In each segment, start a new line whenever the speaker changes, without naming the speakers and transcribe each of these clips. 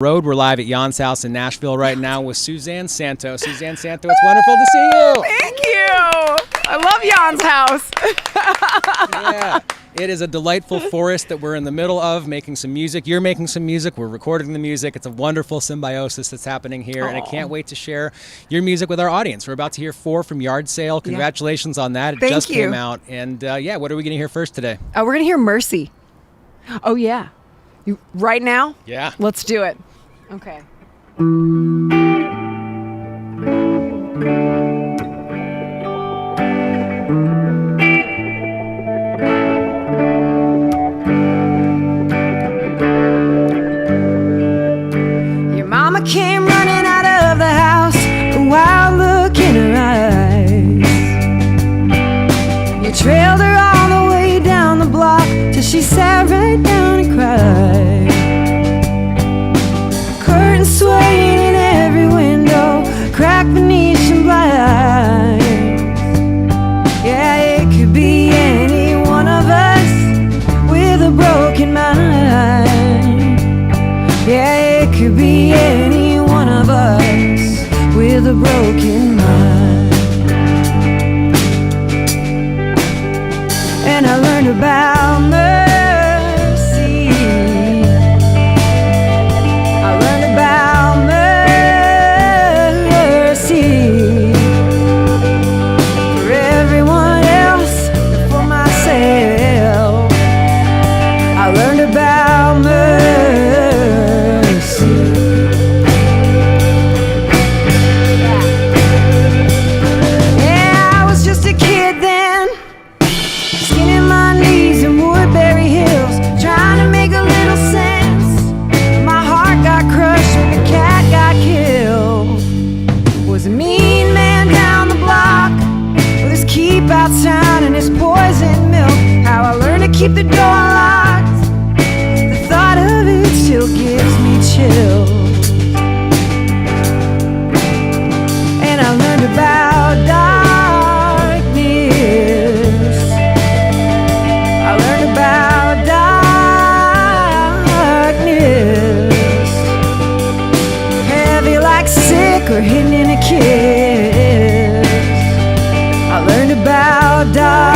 Road. We're live at Juan's house in Nashville right now with Suzanne Santo. Suzanne Santo, it's wonderful to see you.
Thank you. I love Juan's house.
Yeah, it is a delightful forest that we're in the middle of making some music. You're making some music. We're recording the music. It's a wonderful symbiosis that's happening here, and I can't wait to share your music with our audience. We're about to hear 4 from Yard Sale. Congratulations on that. It just came out. And what are we going to hear first today?
We're going to hear Mercy. Oh, yeah. Right now?
Yeah.
Let's do it. Okay. Your mama came running out of the house, a wild look in her eyes. You trailed her all the way down the block till she sat right down and cried. Curtains swaying in every window, cracked Venetian blinds. Yeah, it could be any one of us with a broken mind. Yeah, it could be any one of us with a broken mind. And I learned about mercy. I learned about mercy for everyone else and for myself. I learned about mercy. Yeah, I was just a kid then, skinning my knees in Woodbury Hills, trying to make a little sense. My heart got crushed when the cat got killed. Was a mean man down the block with his keep out sign and his poison milk. How I learned to keep the door locked, the thought of it still gives me chills. And I learned about darkness. I learned about darkness, heavy like sick or hidden in a kiss. I learned about darkness.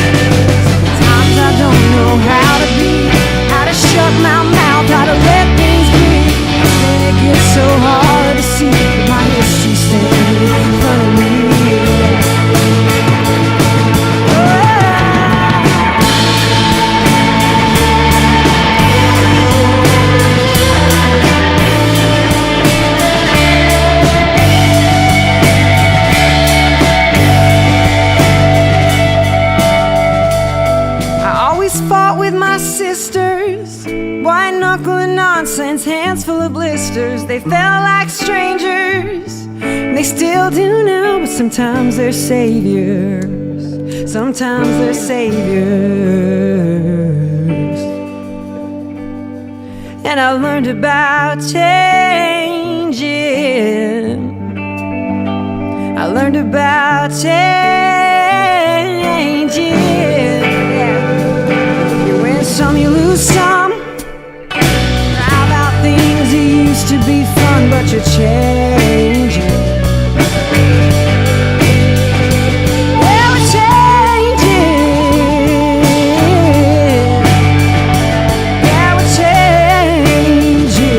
Sometimes I don't know how to be, how to shut my mouth, how to let things be. And it gets so hard to see my history standing in front of me. I always fought with my sisters, white knuckling nonsense, hands full of blisters. They felt like strangers, and they still do now, but sometimes they're saviors. Sometimes they're saviors. And I learned about changing. I learned about changing. Yeah. You win some, you lose some. Cry about things that used to be fun, but you're changing. Yeah, we're changing. Yeah, we're changing.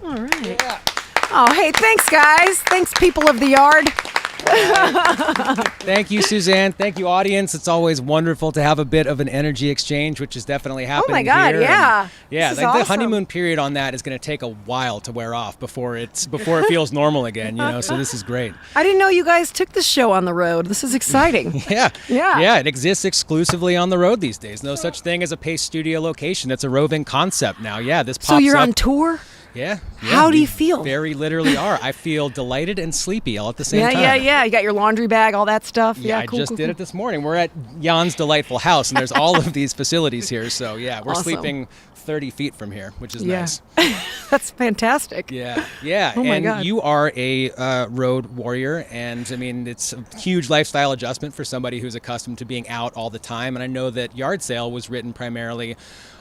All right. Oh, hey, thanks, guys. Thanks, people of the yard.
Thank you, Suzanne. Thank you, audience. It's always wonderful to have a bit of an energy exchange, which is definitely happening
Oh my God,
here.
yeah.
And yeah,
This is
the
awesome.
honeymoon period on that is going to take a while to wear off before it feels normal again, you know, so this is great.
I didn't know you guys took the show on the road. This is exciting.
Yeah.
Yeah.
Yeah, it exists exclusively on the road these days. No such thing as a Pace Studio location. It's a roving concept now. Yeah, this pops
So you're
up.
on tour?
Yeah.
How do you feel?
Very literally are. I feel delighted and sleepy all at the same time.
Yeah. You got your laundry bag, all that stuff.
Yeah,
cool,
I just
cool,
did
cool.
it this morning. We're at Jan's delightful house, and there's all of these facilities here. So, yeah, we're
Awesome.
sleeping 30 feet from here, which is nice.
That's fantastic.
Yeah.
Oh my
And
God.
you are a road warrior, and I mean, it's a huge lifestyle adjustment for somebody who's accustomed to being out all the time. And I know that Yard Sale was written primarily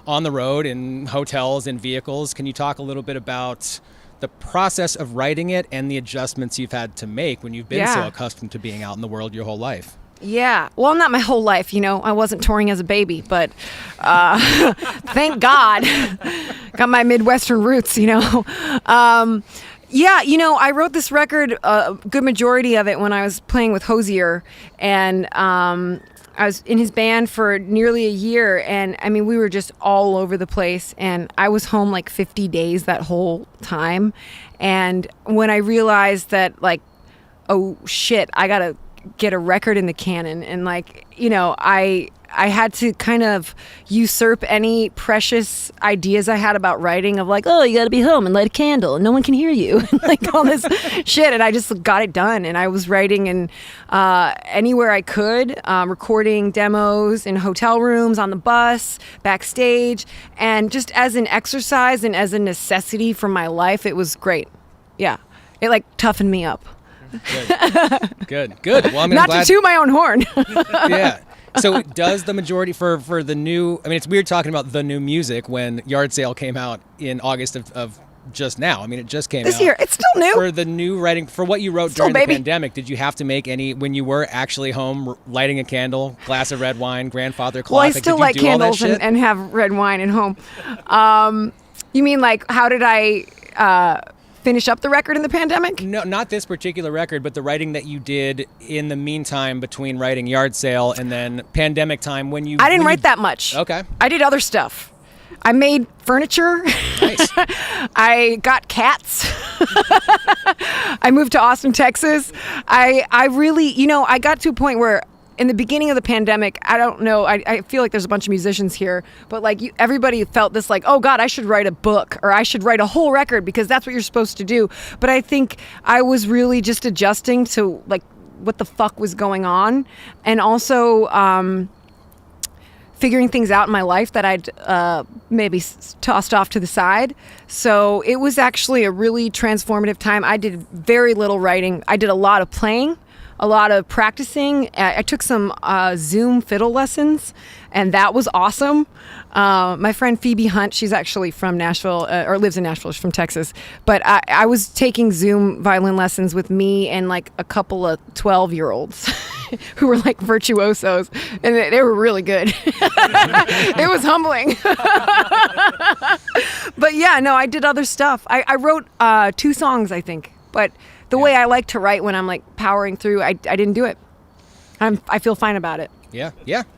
on the road in hotels and vehicles. Can you talk a little bit about the process of writing it and the adjustments you've had to make when you've been so accustomed to being out in the world your whole life?
Yeah. Well, not my whole life, I wasn't touring as a baby, but thank God. Got my Midwestern roots, I wrote this record, a good majority of it when I was playing with Hosier, and I was in his band for nearly a year, and I mean, we were just all over the place, and I was home like 50 days that whole time. And when I realized that, like, oh shit, I gotta get a record in the canon, and I had to kind of usurp any precious ideas I had about writing of like, oh, you got to be home and light a candle and no one can hear you, like all this shit. And I just got it done. And I was writing in anywhere I could, recording demos in hotel rooms, on the bus, backstage. And just as an exercise and as a necessity for my life, it was great. Yeah. It like toughened me up.
Good. Well, I'm
Not
glad.
to toot my own horn.
Yeah. So does the majority for the new, I mean, it's weird talking about the new music when Yard Sale came out in August of just now. I mean, it just came
This
out.
year. It's still new.
For the new writing, for what you wrote
Still
during the
baby.
pandemic, did you have to make any, when you were actually home, lighting a candle, glass of red wine, grandfather clock?
Well, I
did
still
you
light
do all that
candles
shit?
and have red wine at home. You mean like, how did I finish up the record in the pandemic?
No, not this particular record, but the writing that you did in the meantime between writing Yard Sale and then pandemic time when you...
I didn't write that much.
Okay.
I did other stuff. I made furniture.
Nice.
I got cats. I moved to Austin, Texas. I really, I got to a point where in the beginning of the pandemic, I don't know, I feel like there's a bunch of musicians here, but like everybody felt this like, oh God, I should write a book or I should write a whole record because that's what you're supposed to do. But I think I was really just adjusting to like what the fuck was going on, and also figuring things out in my life that I'd maybe tossed off to the side. So it was actually a really transformative time. I did very little writing. I did a lot of playing, a lot of practicing. I took some Zoom fiddle lessons, and that was awesome. My friend Phoebe Hunt, she's actually from Nashville, or lives in Nashville, she's from Texas. But I was taking Zoom violin lessons with me and like a couple of 12-year-olds who were like virtuosos, and they were really good. It was humbling. But yeah, no, I did other stuff. I wrote 2 songs, I think, but the way I like to write when I'm like powering through, I didn't do it. I feel fine about it.
Yeah.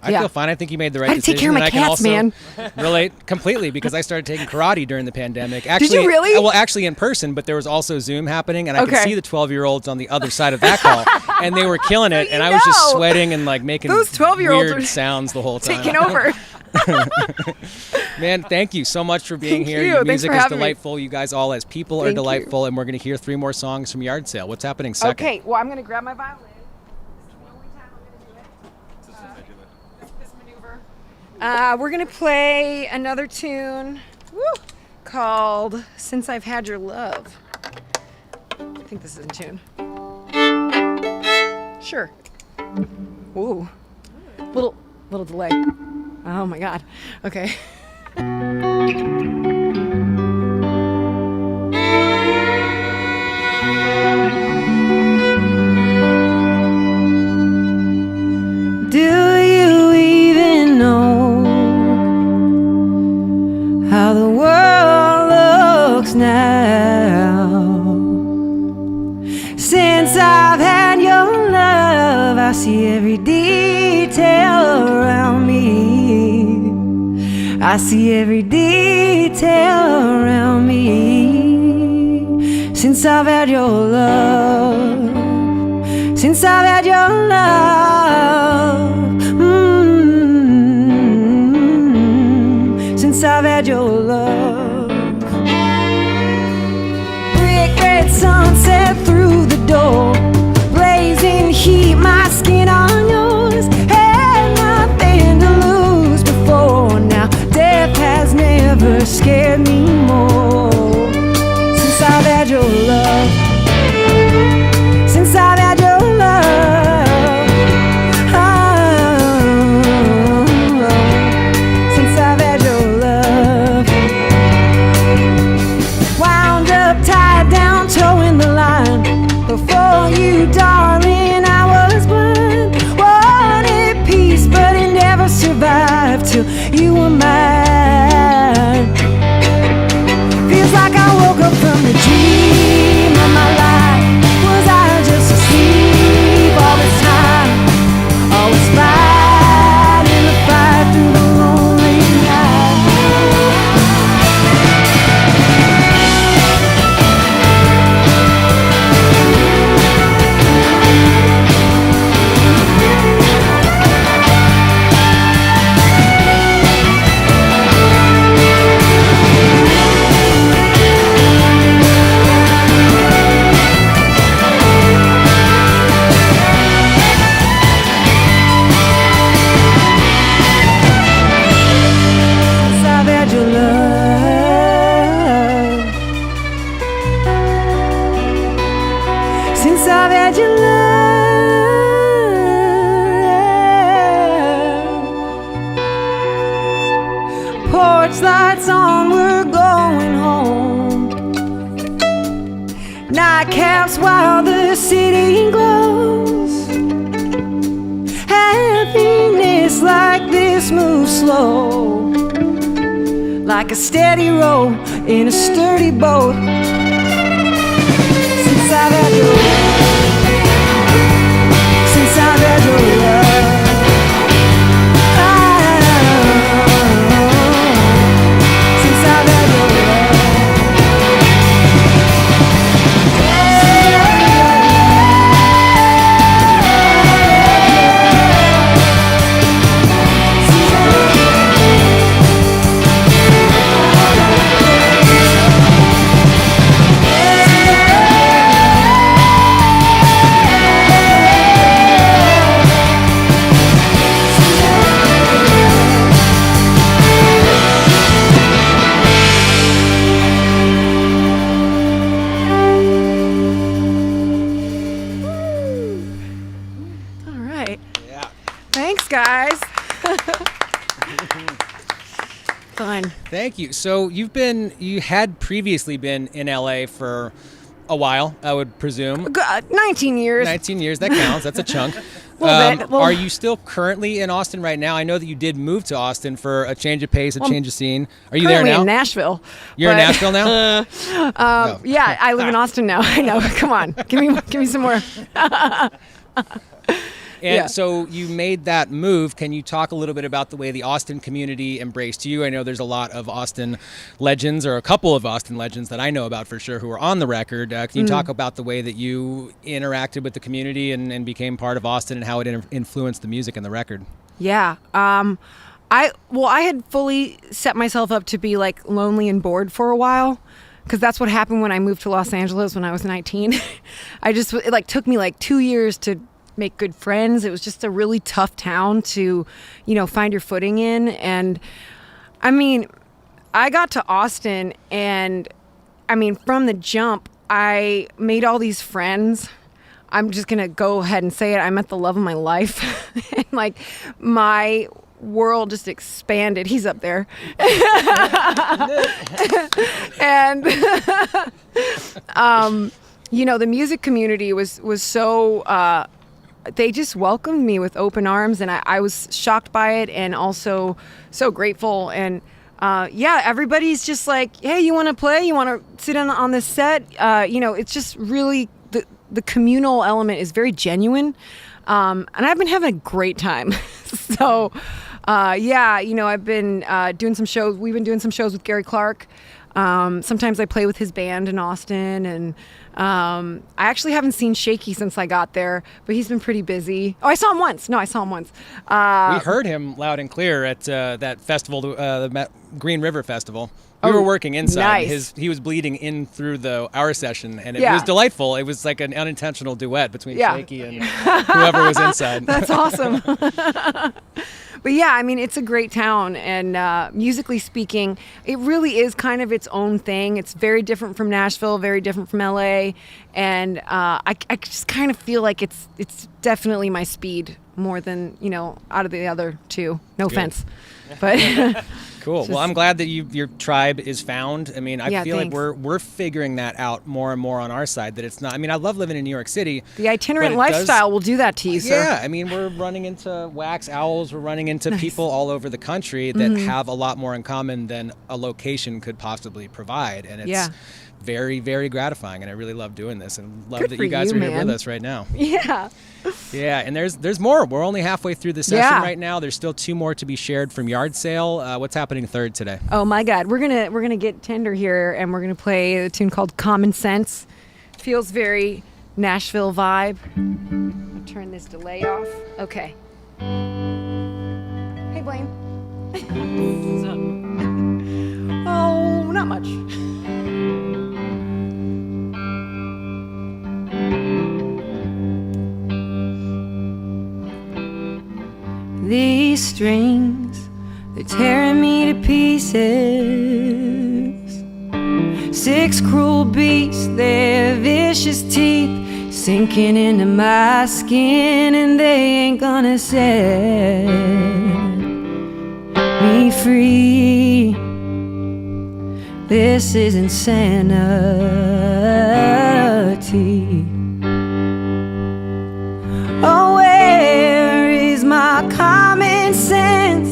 I feel fine. I think you made the right
I had to
decision.
take care of my cats,
and I can
man.
also relate completely because I started taking karate during the pandemic. Actually,
you really?
Well, actually in person, but there was also Zoom happening, and I could
Okay.
see the 12-year-olds on the other side of that call, and they were killing it, and I was just sweating and like making
Those 12-year-olds
weird
are
sounds the whole time.
Taking over.
Man, thank you so much for being
Thank
here.
you.
Your
Thanks
music
for
is
having me.
delightful. You guys all as people are
Thank you.
delightful, and we're going to hear 3 more songs from Yard Sale. What's happening second?
Okay, well, I'm going to grab my violin. This is the only time I'm going to do it. This maneuver. We're going to play another tune called Since I've Had Your Love. I think this is in tune. Sure. Ooh. Little delay. Oh my God. Okay.
Do you even know how the world looks now? Since I've had your love, I see every detail around me. I see every detail around me. Since I've had your love, since I've had your love, since I've had your love. left till you were mine. Feels like I woke up from the dream of my life. Was I just asleep all this time? Always fighting the fight through the lonely night. Since I've had your love, since I've had your love, porch lights on, we're going home. Nightcaps while the city glows. Happiness like this moves slow, like a steady roll in a sturdy boat. Since I've had your love, since I've had your love, since I've had your love. All right.
Yeah.
Thanks, guys. Fun.
Thank you. So you had previously been in LA for a while, I would presume.
19 years.
19 years, that counts. That's a chunk.
Little bit. Well-
Are you still currently in Austin right now? I know that you did move to Austin for a change of pace, a change of scene. Are you there
Currently
now?
in Nashville.
You're in
but-
Nashville now? No.
Yeah, I live in Austin now. I know. Come on, give me some more.
And
Yeah.
so you made that move. Can you talk a little bit about the way the Austin community embraced you? I know there's a lot of Austin legends, or a couple of Austin legends that I know about for sure, who are on the record. Can you talk about the way that you interacted with the community and became part of Austin, and how it influenced the music and the record?
Yeah. I had fully set myself up to be like lonely and bored for a while, because that's what happened when I moved to Los Angeles when I was 19. It like took me like 2 years to make good friends. It was just a really tough town to, find your footing in. And I mean, I got to Austin, and I mean, from the jump, I made all these friends. I'm just gonna go ahead and say it. I met the love of my life. And like my world just expanded. He's up there. And the music community was so they just welcomed me with open arms, and I was shocked by it, and also so grateful. And everybody's just like, hey, you want to play? You want to sit in on this set? It's just really the communal element is very genuine, and I've been having a great time. So I've been doing some shows. We've been doing some shows with Gary Clark. Sometimes I play with his band in Austin, and I actually haven't seen Shaky since I got there, but he's been pretty busy. Oh, I saw him once.
We heard him loud and clear at that festival, the Green River Festival. We were working inside.
Nice.
He was bleeding in through our session, and it
Yeah.
was delightful. It was like an unintentional duet between
Yeah.
Shaky and whoever was inside.
That's awesome. But yeah, I mean, it's a great town, and musically speaking, it really is kind of its own thing. It's very different from Nashville, very different from LA, and I just kind of feel like it's definitely my speed more than out of the other two. No offense, but
Cool. Well, I'm glad that your tribe is found. I mean, I feel
thanks.
like we're figuring that out more and more on our side. That it's not. I mean, I love living in New York City.
the itinerant
but it
lifestyle will do that to you, sir.
Yeah, I mean, we're running into wax owls. We're running into people all over the country that have a lot more in common than a location could possibly provide, and it's very, very gratifying. And I really love doing this, and love
Good
that
for
you guys
you,
are here
man.
with us right now.
Yeah.
Yeah, and there's more. We're only halfway through the session
Yeah.
right now. There's still 2 more to be shared from Yard Sale. What's happening third today?
Oh my God, we're gonna get tender here, and we're gonna play a tune called "Common Sense." Feels very Nashville vibe. I'll turn this delay off. Okay. Hey, Blaine. Oh, not much. These strings, they're tearing me to pieces. 6 cruel beasts, their vicious teeth sinking into my skin, and they ain't gonna set me free. This is insanity. Oh, where is my common sense?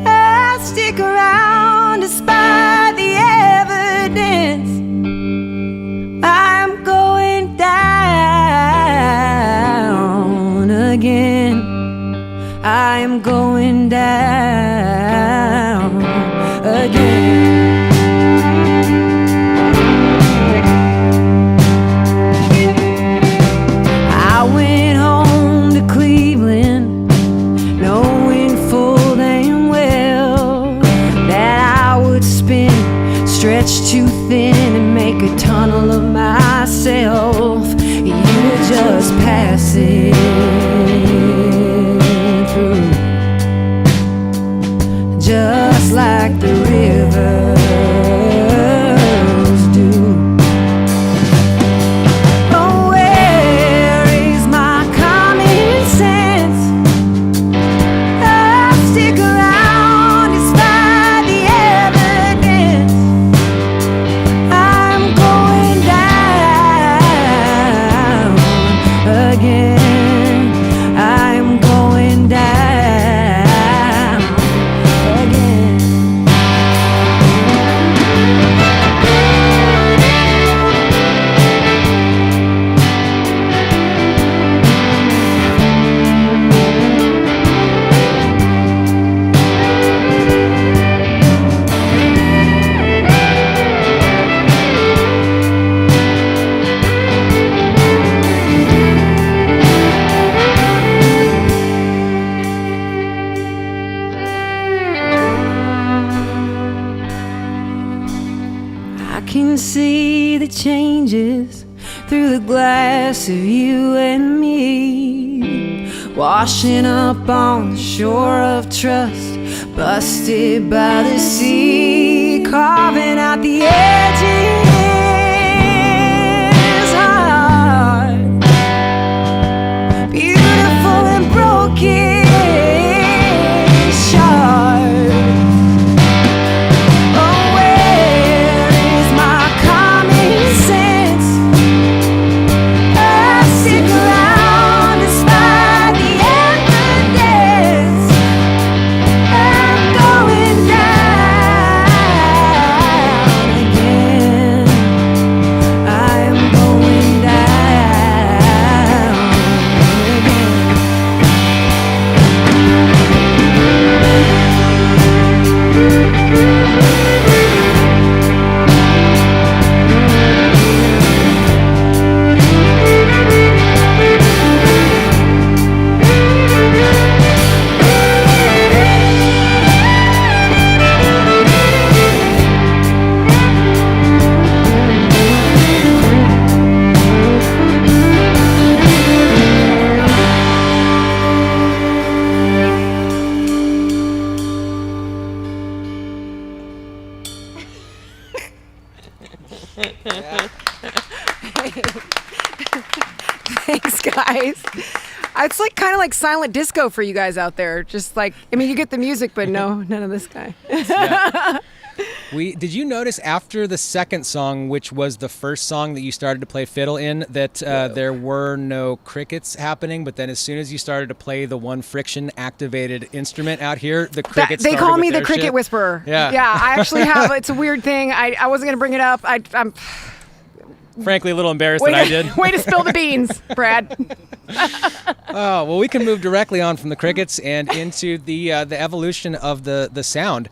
I stick around despite the evidence. I'm going down again. I'm going down again. I went home to Cleveland, knowing full damn well that I would spin, stretch too thin, and make a tunnel of myself. You were just passing through, just like the rivers do. Oh, where is my common sense? I stick around despite the evidence. I'm going down again. I'm going down again. I can see the changes through the glass of you and me, washing up on the shore of trust, busted by the sea, carving out the edges hard, beautiful and broken shards. Oh, where is my common sense? I stick around despite the evidence. I'm going down again. I'm going down Thanks, guys. It's like kind of like silent disco for you guys out there. Just like, I mean, you get the music, but no, none of this guy.
Yeah. Did you notice after the second song, which was the first song that you started to play fiddle in, that there were no crickets happening? But then as soon as you started to play the one friction-activated instrument out here, the crickets
They
started
call
with
me the
their
cricket
shit?
whisperer.
Yeah.
Yeah, I actually have. It's a weird thing. I wasn't going to bring it up. I'm
Frankly, a little embarrassed that I did.
Way to spill the beans, Brad.
Oh, well, we can move directly on from the crickets and into the evolution of the sound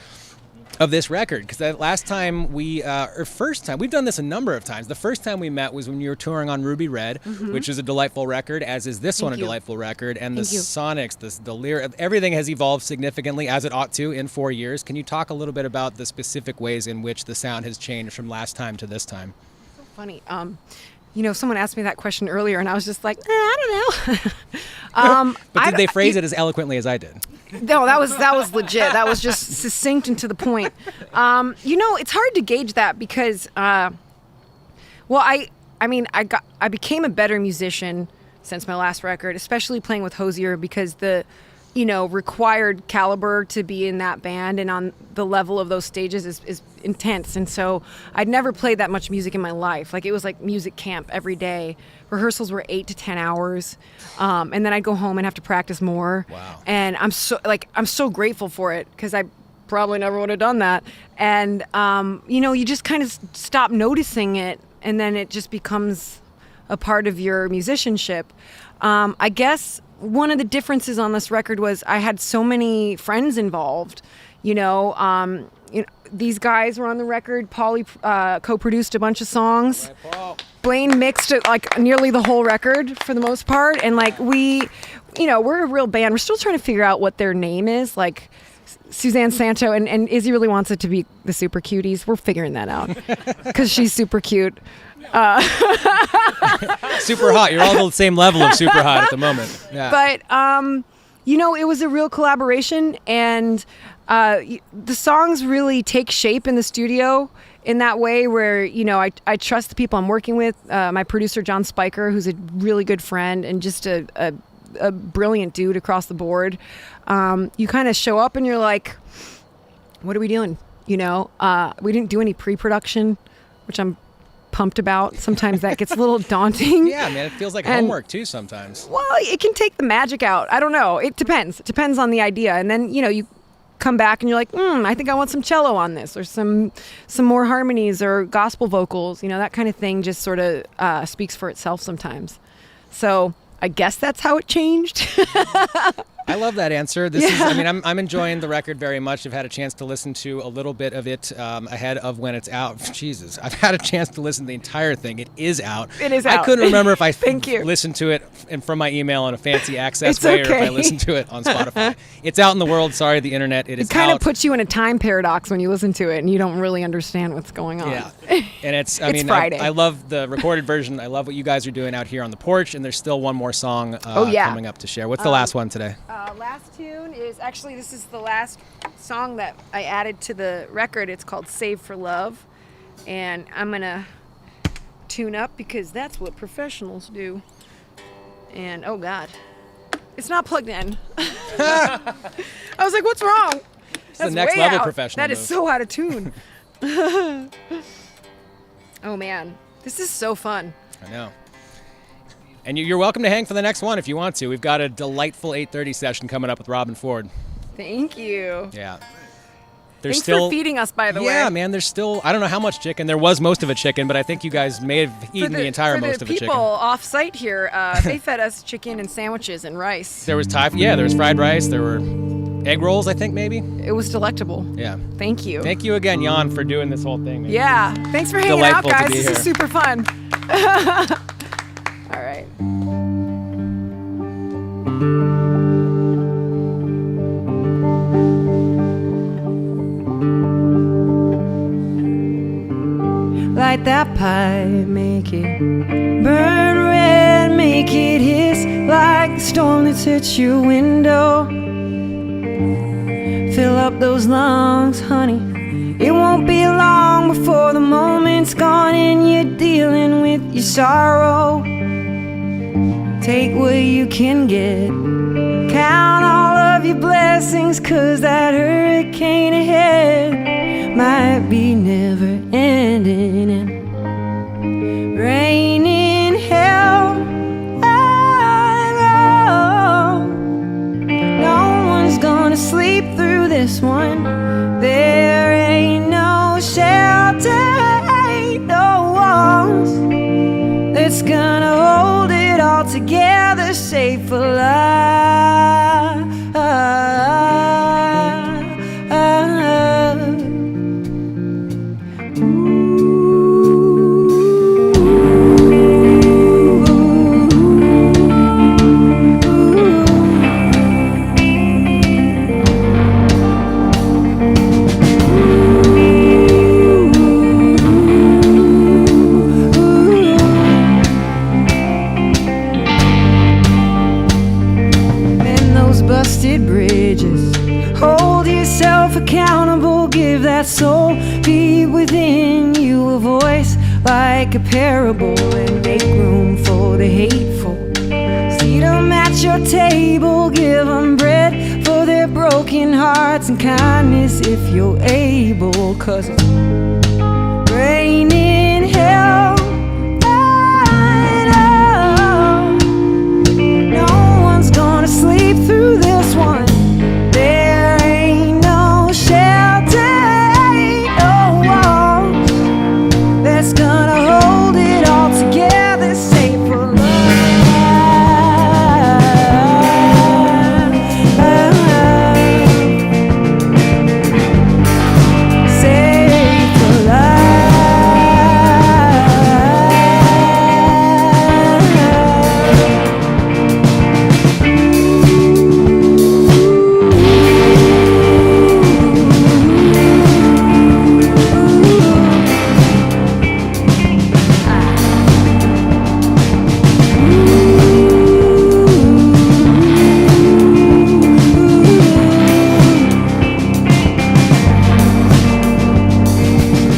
of this record, because the last time we've done this a number of times. The first time we met was when you were touring on Ruby Red, which is a delightful record, as is this one a delightful record, and the sonics, the lyric, everything has evolved significantly, as it ought to, in 4 years. Can you talk a little bit about the specific ways in which the sound has changed from last time to this time?
So funny. Someone asked me that question earlier, and I was just like, I don't know.
But did they phrase it as eloquently as I did?
No, that was legit. That was just succinct and to the point. It's hard to gauge that because, I became a better musician since my last record, especially playing with Hosier, because the, required caliber to be in that band and on the level of those stages is intense. And so I'd never played that much music in my life. Like, it was like music camp every day. Rehearsals were 8 to 10 hours. And then I'd go home and have to practice more.
Wow.
And I'm so grateful for it, because I probably never would have done that. And, you just kind of stop noticing it, and then it just becomes a part of your musicianship. I guess one of the differences on this record was I had so many friends involved. These guys were on the record. Paulie co-produced a bunch of songs.
Right, Paul.
Blaine mixed it like nearly the whole record for the most part. And like we're a real band. We're still trying to figure out what their name is. Like Suzanne, Santo, and Izzy really wants it to be the Super Cuties. We're figuring that out because she's super cute.
Super hot. You're all the same level of super hot at the moment. Yeah.
But, it was a real collaboration, and the songs really take shape in the studio in that way where, I trust the people I'm working with. My producer, John Spiker, who's a really good friend and just a brilliant dude across the board. You kind of show up and you're like, what are we doing? We didn't do any pre-production, which I'm pumped about. Sometimes that gets a little daunting.
Yeah, man, it feels like homework too sometimes.
Well, it can take the magic out. I don't know. It depends. It depends on the idea. And then, you come back and you're like, I think I want some cello on this, or some more harmonies or gospel vocals. That kind of thing just sort of speaks for itself sometimes. So I guess that's how it changed.
I love that answer. I'm enjoying the record very much. I've had a chance to listen to a little bit of it ahead of when it's out. Jesus, I've had a chance to listen to the entire thing. It is out.
It is out.
I couldn't remember if I
Thank you.
listened to it from my email on a fancy access
It's
way,
okay.
or if I listened to it on Spotify. It's out in the world. Sorry, the internet. It is out.
It kind of puts you in a time paradox when you listen to it and you don't really understand what's going on.
Yeah, and it's
Friday.
I love the recorded version. I love what you guys are doing out here on the porch, and there's still one more song coming up to share. What's the last one today?
Last tune is actually, this is the last song that I added to the record. It's called Save for Love, and I'm gonna tune up because that's what professionals do. And oh god, it's not plugged in. I was like, what's wrong?
It's the next level professional
That
move.
is so out of tune. Oh man, this is so fun.
I know. And you're welcome to hang for the next one if you want to. We've got a delightful 8:30 session coming up with Robin Ford.
Thank you.
Yeah.
Thanks for feeding us, by the way.
Yeah, man, there's still, I don't know how much chicken. There was most of a chicken, but I think you guys may have eaten the entire most of a chicken.
For the people off-site here, they fed us chicken and sandwiches and rice.
There was there was fried rice. There were egg rolls, I think, maybe.
It was delectable.
Yeah.
Thank you.
Thank you again, Juan, for doing this whole thing, man.
Yeah. Thanks for hanging
Delightful
out,
to
guys.
be
This
here.
is super fun. All right. Light that pipe, make it burn red, make it hiss like the storm that's hit your window. Fill up those lungs, honey. It won't be long before the moment's gone and you're dealing with your sorrow.
take what you can get. Count all of your blessings, 'cause that hurricane ahead might be never ending. And rain in hell, no one's gonna sleep through this one. There ain't no shelter, ain't no walls that's gonna hold it all together, safe for life. Bridges, hold yourself accountable, give that soul deep within you a voice like a parable, and make room for the hateful. Seat them at your table, give them bread for their broken hearts and kindness if you're able, 'cause it's rain in hell. No one's gonna sleep through this one. There ain't no shelter, ain't no walls that's gonna hold it all together, safe for love. Safe for love.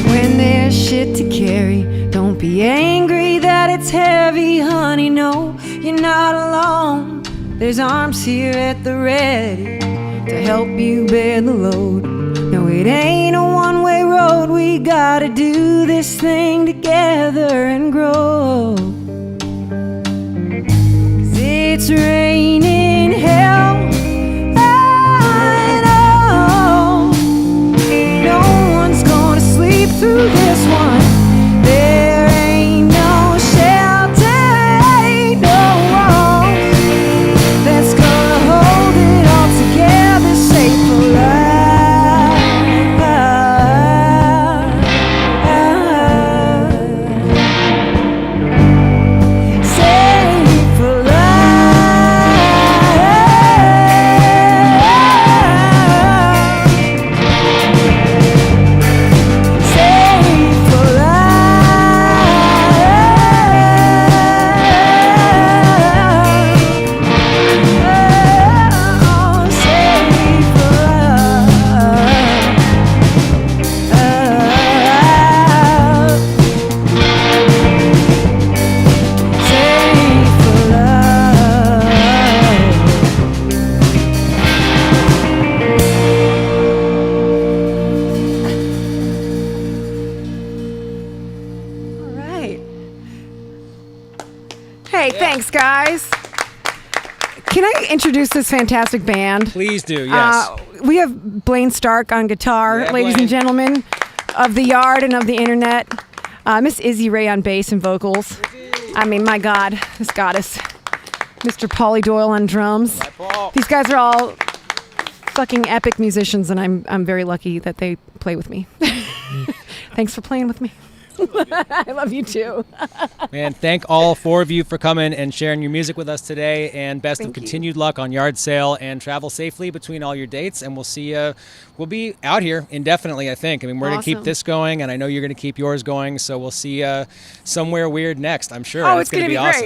When there's shit to carry, don't be angry that it's heavy, honey. No, you're not alone. There's arms here at the ready to help you bear the load. No, it ain't a one-way road. We gotta do this thing together and grow. 'Cause it's raining hell. I know no one's gonna sleep through this one. There ain't no shelter, ain't no walls that's gonna hold it all together, safe for life. Safe for life. Safe for life. Safe for love. Safe for love. All right.
Hey, thanks, guys. Can I introduce this fantastic band?
Please do, yes.
We have Blaine Stark on guitar,
Yeah,
ladies
Blaine.
and gentlemen of the yard and of the internet. Miss Izzy Ray on bass and vocals. I mean, my God, this goddess. Mr. Pauly Doyle on drums. These guys are all fucking epic musicians, and I'm very lucky that they play with me. Thanks for playing with me. I love you too.
Man, thank all four of you for coming and sharing your music with us today, and best of
Thank you.
continued luck on yard sale, and travel safely between all your dates, and we'll see we'll be out here indefinitely, I think. I mean, we're going to keep
Awesome.
this going, and I know you're going to keep yours going, so we'll see somewhere weird next, I'm sure.
Oh,
and
it's gonna
gonna
be
awesome.
great.